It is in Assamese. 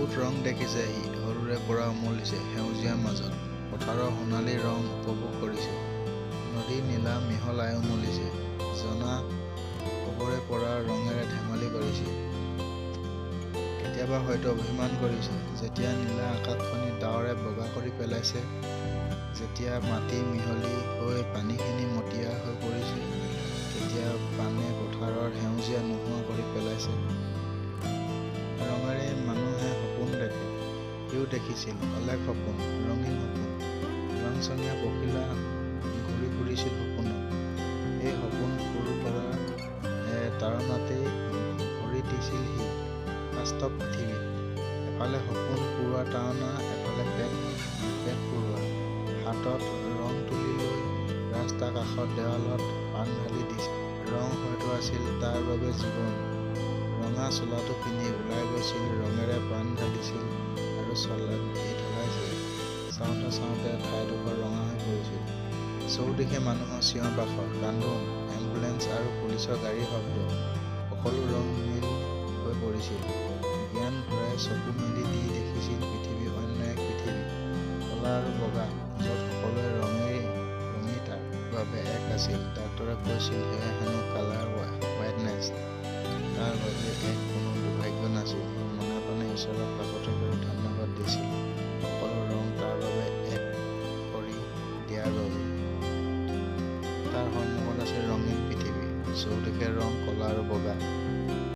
বহুত ৰং দেখিছে সি, সৰুৰে পৰা উমলিছে সেউজীয়াৰ মাজত। পথাৰৰ সোণালী ৰং উপভোগ কৰিছে। নদীৰ নীলা মিহলাই উমলিছে। জনা সবৰে পৰা ৰঙেৰে ধেমালি কৰিছে। কেতিয়াবা হয়তো অভিমান কৰিছে, যেতিয়া নীলা আকাশখনি ডাৱৰে বগা কৰি পেলাইছে, যেতিয়া মাটি মিহলি হৈ পানীখিনি মটীয়া হৈ পৰিছে, তেতিয়া বানে পথাৰৰ সেউজীয়া নোহোৱা কৰি পেলাইছে। ৰঙেৰে মানুহে সপোন দেখে। সিও দেখিছিল অলেখ সপোন, ৰঙীন সপোন। ৰংচঙীয়া পখিলা ঘূৰি ফুৰিছিল সপোনত। এই সপোন পূৰ কৰা তাড়নাতেই ভৰি দিছিল সি বাস্তৱ পৃথিৱীত। এফালে সপোন পূৰোৱা তাড়না, এফালে পেট পূৰোৱা। হাতত ৰং তুলি লৈ ৰাস্তা কাষৰ দেৱালত পাণ ঢালি দিছিল। ৰং হয়তো আছিল তাৰ বাবে জীৱন। ৰঙা চোলাটো পিন্ধি ওলাই গৈছিল, ৰঙেৰে পাণ ঢালিছিল আৰু চলাত ঢলাইছিল। চাওঁতে চাওঁতে ঠাইডোখৰ ৰঙা হৈ পৰিছিল। চৌদিশে মানুহৰ চিঞৰ বাখৰ, কান্দোন, এম্বুলেন্স আৰু পুলিচৰ গাড়ীৰ শব্দ। সকলো ৰঙীন হৈ পৰিছিল। জ্ঞান ঘূৰাই চকু মেলি দি দেখিছিল পৃথিৱী অন্য এক পৃথিৱী, কলা আৰু বগা, য'ত সকলোৱে ৰঙেইতাৰ বাবে এক আছিল। ডাক্তৰে কৈছিল সেয়া হেনো কালাৰ হোৱাইটনেছ। তাৰ বাবে এক কোনো দুৰ্ভাগ্য নাছিল। মনে প্ৰাণে ঈশ্বৰৰ কাষতে কৰি ধন্য